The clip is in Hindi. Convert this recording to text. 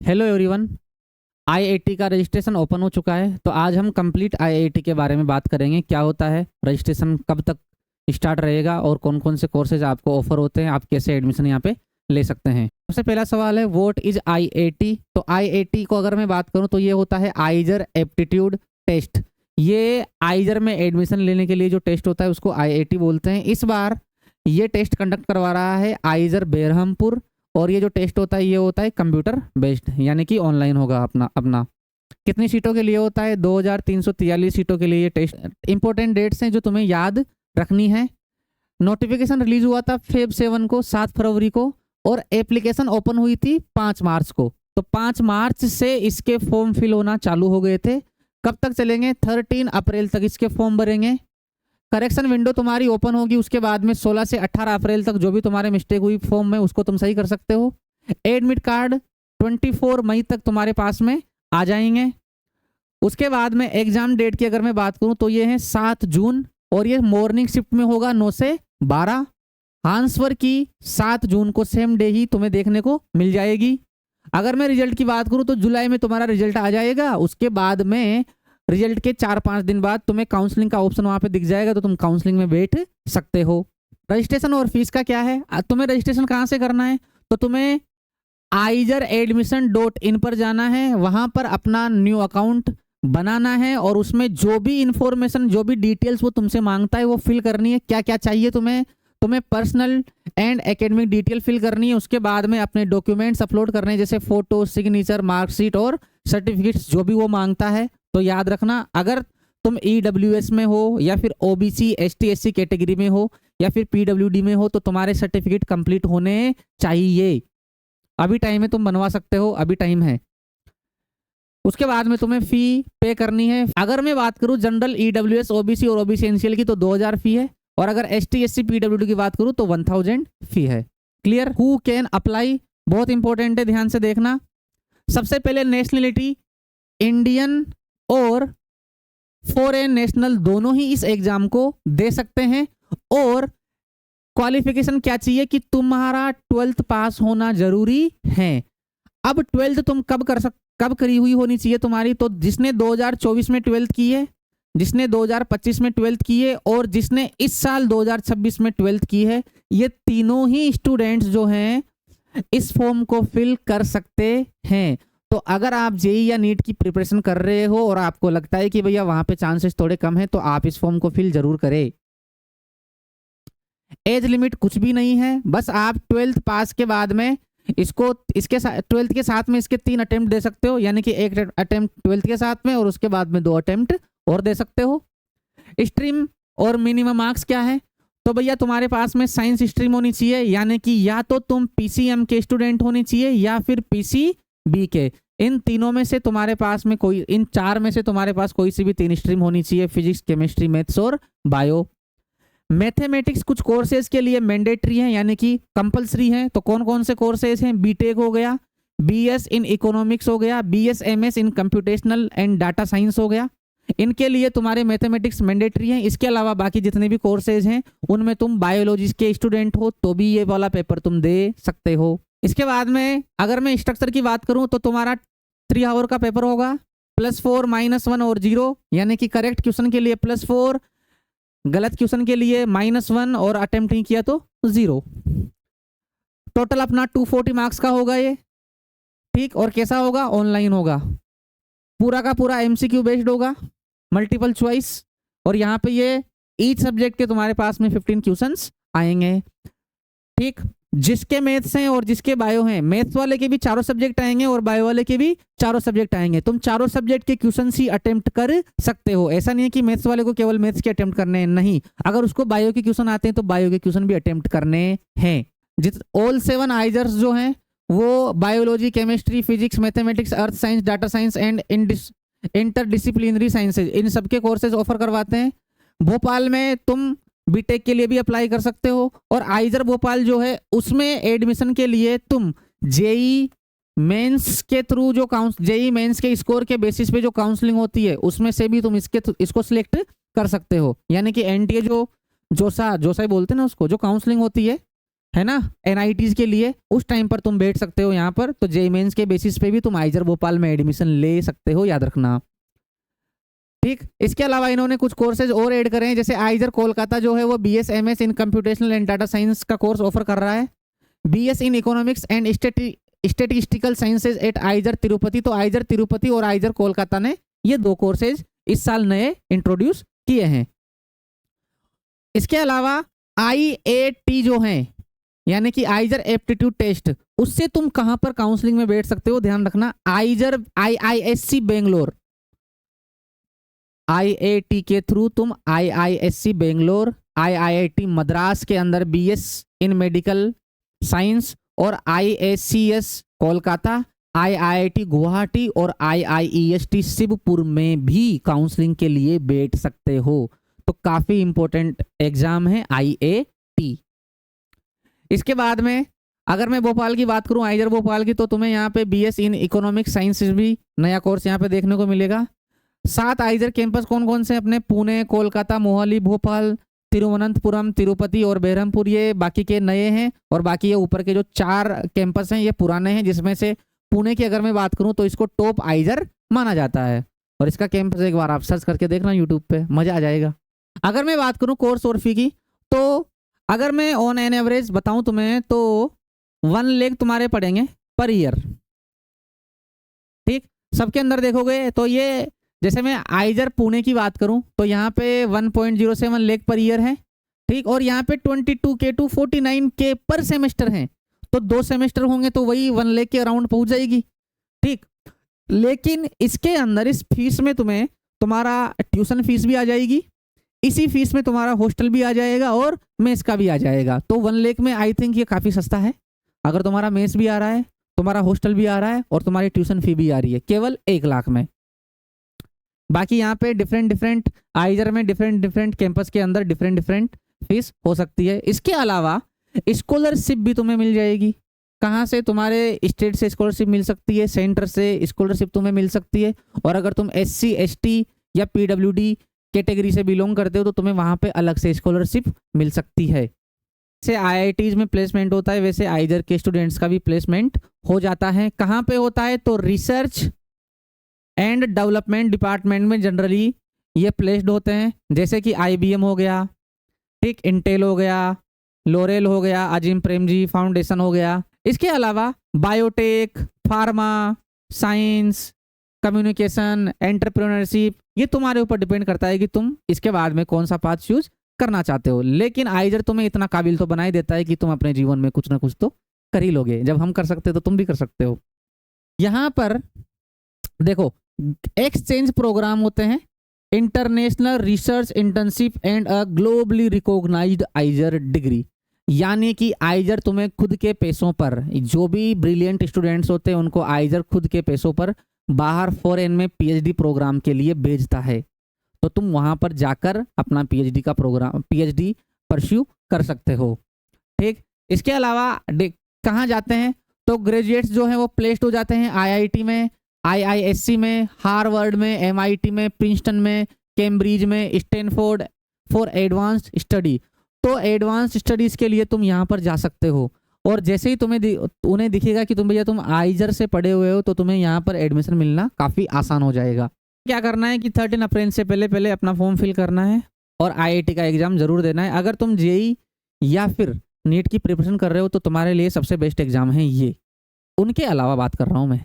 Hello everyone. आईआईटी का रजिस्ट्रेशन ओपन हो चुका है, तो आज हम कंप्लीट आईआईटी के बारे में बात करेंगे। क्या होता है रजिस्ट्रेशन, कब तक स्टार्ट रहेगा और कौन कौन से कोर्सेज आपको ऑफर होते हैं, आप कैसे एडमिशन यहाँ पे ले सकते हैं। सबसे पहला सवाल है व्हाट इज आईआईटी। तो आईआईटी को अगर मैं बात करूँ तो ये होता है आइजर एप्टीट्यूड टेस्ट। ये आइजर में एडमिशन लेने के लिए जो टेस्ट होता है उसको आईआईटी बोलते हैं। इस बार ये टेस्ट कंडक्ट करवा रहा है आइजर बेरहमपुर, और ये जो टेस्ट होता है ये होता है कंप्यूटर बेस्ड, यानी कि ऑनलाइन होगा अपना। कितनी सीटों के लिए होता है? 2343 सीटों के लिए ये टेस्ट। इंपॉर्टेंट डेट्स हैं जो तुम्हें याद रखनी है। नोटिफिकेशन रिलीज हुआ था फेब 7 को, 7 फरवरी को, और एप्लीकेशन ओपन हुई थी 5 मार्च को। तो 5 मार्च से इसके फॉर्म फिल होना चालू हो गए थे। कब तक चलेंगे? 13 अप्रैल तक इसके फॉर्म भरेंगे। करेक्शन विंडो तुम्हारी ओपन होगी उसके बाद में 16 से 18 अप्रैल तक जो भी तुम्हारे मिस्टेक हुई फॉर्म में उसको तुम सही कर सकते हो। एडमिट कार्ड 24 मई तक तुम्हारे पास में आ जाएंगे। उसके बाद में एग्जाम डेट की अगर मैं बात करूं तो ये है 7 जून, और ये मॉर्निंग शिफ्ट में होगा 9 से 12। आंसर की 7 जून को सेम डे ही तुम्हें देखने को मिल जाएगी। अगर मैं रिजल्ट की बात करूं तो जुलाई में तुम्हारा रिजल्ट आ जाएगा। उसके बाद में रिजल्ट के 4-5 दिन बाद तुम्हें काउंसलिंग का ऑप्शन वहां पे दिख जाएगा, तो तुम काउंसलिंग में बैठ सकते हो। रजिस्ट्रेशन और फीस का क्या है? तुम्हें रजिस्ट्रेशन कहाँ से करना है? तो तुम्हें aizeradmission.in पर जाना है, वहां पर अपना न्यू अकाउंट बनाना है, और उसमें जो भी इंफॉर्मेशन, जो भी डिटेल्स वो तुमसे मांगता है वो फिल करनी है। क्या क्या चाहिए तुम्हें personal and academic detail fill करनी है। उसके बाद में अपने डॉक्यूमेंट्स अपलोड करने हैं, जैसे फोटो, सिग्नेचर, मार्कशीट और सर्टिफिकेट्स जो भी वो मांगता है। तो याद रखना, अगर तुम ईडब्ल्यूएस में हो या फिर ओबीसी एसटी एससी कैटेगरी में हो या फिर पीडब्ल्यूडी में हो तो तुम्हारे सर्टिफिकेट कंप्लीट होने चाहिए। अभी टाइम है, तुम बनवा सकते हो, अभी टाइम है। उसके बाद में तुम्हें फी पे करनी है। अगर मैं बात करूं जनरल, ईडब्ल्यूएस, ओबीसी और ओबीसी एनसीएल की तो 2000 फी है, और अगर एसटी एससी पीडब्ल्यूडी की बात करूं तो 1000 फी है। क्लियर? हु कैन अप्लाई, बहुत इंपॉर्टेंट है, ध्यान से देखना। सबसे पहले नेशनलिटी, इंडियन और फॉरेन नेशनल दोनों ही इस एग्जाम को दे सकते हैं। और क्वालिफिकेशन क्या चाहिए कि तुम्हारा 12th पास होना जरूरी है। अब 12th तुम कब करी हुई होनी चाहिए तुम्हारी? तो जिसने 2024 में 12th की है, जिसने 2025 में 12th की है, और जिसने इस साल 2026 में 12th की है, ये तीनों ही स्टूडेंट्स जो हैं इस फॉर्म को फिल कर सकते हैं। तो अगर आप जेई या नीट की प्रिपरेशन कर रहे हो और आपको लगता है कि भैया वहां पे चांसेस थोड़े कम है, तो आप इस फॉर्म को फिल जरूर करें। एज लिमिट कुछ भी नहीं है, बस आप 12th पास के बाद में इसको इसके साथ 12th के साथ में इसके 3 अटेम्प्ट दे सकते हो, यानी कि एक अटेम्प्ट 12th के साथ में और उसके बाद में 2 अटेम्प्ट और दे सकते हो। स्ट्रीम और मिनिमम मार्क्स क्या है? तो भैया तुम्हारे पास में साइंस स्ट्रीम होनी चाहिए, यानी कि या तो तुम पीसीएम के स्टूडेंट होने चाहिए या फिर पीसीबी के। इन तीनों में से तुम्हारे पास में कोई, इन 4 में से तुम्हारे पास कोई सी भी 3 स्ट्रीम होनी चाहिए, फिजिक्स, केमिस्ट्री, मैथ्स और बायो। मैथमेटिक्स कुछ कोर्सेज के लिए मैंडेटरी है, यानी कि कंपलसरी है। तो कौन कौन से कोर्सेज हैं? बीटेक हो गया, बीएस इन इकोनॉमिक्स हो गया, BSMS in computational and data science हो गया। इनके लिए तुम्हारे मैथमेटिक्स मैंडेटरी है। इसके अलावा बाकी जितने भी कोर्सेज हैं उनमें तुम बायोलॉजी के स्टूडेंट हो तो भी ये वाला पेपर तुम दे सकते हो। इसके बाद में अगर मैं स्ट्रक्चर की बात करूं तो तुम्हारा 3 आवर का पेपर होगा, +4 -1 और 0, यानी कि करेक्ट क्वेश्चन के लिए +4, गलत क्वेश्चन के लिए -1 और अटेम्प्ट नहीं किया तो 0। टोटल अपना 240 मार्क्स का होगा ये, ठीक। और कैसा होगा? ऑनलाइन होगा, पूरा का पूरा एमसीक्यू बेस्ड होगा, मल्टीपल चॉइस। और यहाँ पे ये ईच सब्जेक्ट के तुम्हारे पास में 15 क्वेश्चंस आएंगे, ठीक। जिसके मैथ्स हैं और जिसके बायो हैं, मैथ्स वाले के भी 4 सब्जेक्ट आएंगे और बायो वाले के भी 4 सब्जेक्ट आएंगे। तुम 4 सब्जेक्ट के क्वेश्चन ही अटेम्प्ट कर सकते हो। ऐसा नहीं है कि मैथ्स वाले को केवल मैथ्स के अटेम्प्ट करने हैं, नहीं। अगर उसको बायो के क्वेश्चन आते हैं तो बायो के क्वेश्चन भी अटेम्प्ट करने हैं। ऑल 7 आइजर्स जो हैं वो biology, chemistry, physics, mathematics, earth science, data science and interdisciplinary sciences, इन सबके कोर्सेज ऑफर करवाते हैं। भोपाल में तुम बीटेक के लिए भी अप्लाई कर सकते हो, और आइजर भोपाल जो है उसमें एडमिशन के लिए तुम जेई मेंस के थ्रू, जो जेई मेंस के स्कोर के बेसिस पे जो काउंसलिंग होती है उसमें से भी तुम इसको सिलेक्ट कर सकते हो। यानी कि एनटीए जो जोसा बोलते हैं ना उसको, जो काउंसलिंग होती है है ना, NITs के लिए, उस टाइम पर तुम बैठ सकते हो यहाँ पर। तो जेईई मेंस के बेसिस पे भी तुम आइजर भोपाल में एडमिशन ले सकते हो, याद रखना। ठीक, इसके अलावा इन्होंने कुछ कोर्सेज और ऐड करे हैं, जैसे आइजर कोलकाता जो है वो BS MS in computational and data science का कोर्स ऑफर कर रहा है। BS in economics and statistical sciences at IISER Tirupati. तो आइजर तिरुपति और आइजर कोलकाता ने ये 2 कोर्सेज इस साल नए इंट्रोड्यूस किए हैं। इसके अलावा IAT जो है, यानी कि आइजर एप्टीट्यूड टेस्ट, उससे तुम कहां पर काउंसलिंग में बैठ सकते हो, ध्यान रखना। आइजर IISc बेंगलोर, IAT के थ्रू तुम IISc बेंगलोर, IIT मद्रास के अंदर BS इन मेडिकल साइंस और IACS कोलकाता, IIT गुवाहाटी और IIEST शिवपुर में भी काउंसलिंग के लिए बैठ सकते हो। तो काफी इंपॉर्टेंट एग्जाम है IAT। इसके बाद में अगर मैं भोपाल की बात करूं, आइजर भोपाल की, तो तुम्हें यहाँ पे BS इन इकोनॉमिक साइंसेज भी नया कोर्स यहाँ पे देखने को मिलेगा। 7 आइजर कैंपस कौन कौन से अपने, पुणे, कोलकाता, मोहाली, भोपाल, तिरुवनंतपुरम, तिरुपति और बेरहमपुर, ये बाकी के नए हैं। और बाकी ये ऊपर के जो 4 कैंपस हैं ये पुराने हैं, जिसमें से पुणे की अगर मैं बात करूं तो इसको टॉप आइजर माना जाता है। और इसका कैंपस एक बार आप सर्च करके देखना यूट्यूब पे, मजा आ जाएगा। अगर मैं बात करूं कोर्स और फी की, तो अगर मैं ऑन एन एवरेज बताऊं तुम्हें तो 1 लाख तुम्हारे पड़ेंगे पर ईयर। ठीक, सबके अंदर देखोगे तो ये, जैसे मैं आइजर पुणे की बात करूं तो यहाँ पे 1.07 लाख पर ईयर है। ठीक, और यहाँ पे 22K to 49K पर सेमेस्टर है। तो 2 सेमेस्टर होंगे तो वही 1 लाख के अराउंड पहुंच जाएगी। ठीक, लेकिन इसके अंदर इस फीस में तुम्हें तुम्हारा ट्यूशन फीस भी आ जाएगी, इसी फीस में तुम्हारा हॉस्टल भी आ जाएगा और मेस का भी आ जाएगा। तो 1 लाख में आई थिंक ये काफ़ी सस्ता है। अगर तुम्हारा मेस भी आ रहा है, तुम्हारा हॉस्टल भी आ रहा है और तुम्हारी ट्यूशन फी भी आ रही है, केवल 1 लाख में। बाकी यहाँ पे डिफरेंट आइजर में डिफरेंट कैंपस के अंदर डिफरेंट फीस हो सकती है। इसके अलावा स्कॉलरशिप भी तुम्हें मिल जाएगी। कहाँ से, तुम्हारे स्टेट से स्कॉलरशिप मिल सकती है, सेंटर से स्कॉलरशिप तुम्हें मिल सकती है। और अगर तुम SC ST या PWD कैटेगरी से बिलोंग करते हो तो तुम्हें वहाँ पे अलग से स्कॉलरशिप मिल सकती है। जैसे IITs में प्लेसमेंट होता है, वैसे आइजर के स्टूडेंट्स का भी प्लेसमेंट हो जाता है। कहाँ पे होता है, तो रिसर्च एंड डेवलपमेंट डिपार्टमेंट में जनरली ये प्लेस्ड होते हैं, जैसे कि IBM हो गया, ठीक, इंटेल हो गया, लोरेल हो गया, अजीम प्रेमजी फाउंडेशन हो गया। इसके अलावा biotech, pharma, science, communication, entrepreneurship, ये तुम्हारे ऊपर डिपेंड करता है कि तुम इसके बाद में कौन सा पाथ चूज करना चाहते हो। लेकिन आइजर तुम्हें इतना काबिल तो बना ही देता है कि तुम अपने जीवन में कुछ ना कुछ तो कर ही लोगे। जब हम कर सकते तो तुम भी कर सकते हो। यहाँ पर देखो, एक्सचेंज प्रोग्राम होते हैं, international research internship and uh globally recognised IISER degree. यानी कि आइजर तुम्हें खुद के पैसों पर, जो भी ब्रिलियंट स्टूडेंट्स होते हैं उनको आइजर खुद के पैसों पर बाहर फॉरेन में PhD प्रोग्राम के लिए भेजता है। तो तुम वहां पर जाकर अपना PhD का प्रोग्राम, PhD परस्यू कर सकते हो। ठीक, इसके अलावा कहाँ जाते हैं, तो ग्रेजुएट्स जो हैं वो प्लेस्ड हो जाते हैं IIT में, IISc में, हार्वर्ड में, MIT में, प्रिंसटन में, कैम्ब्रिज में, स्टैनफोर्ड फॉर एडवांस्ड स्टडी। तो एडवांस स्टडीज के लिए तुम यहाँ पर जा सकते हो। और जैसे ही उन्हें दिखेगा कि तुम भैया तुम आइजर से पढ़े हुए हो तो तुम्हें यहाँ पर एडमिशन मिलना काफ़ी आसान हो जाएगा। क्या करना है कि 13 अप्रैल से पहले अपना फॉर्म फिल करना है और IIT का एग्जाम जरूर देना है। अगर तुम JEE या फिर नीट की प्रिपरेशन कर रहे हो तो तुम्हारे लिए सबसे बेस्ट एग्जाम है ये। उनके अलावा बात कर रहा हूँ मैं,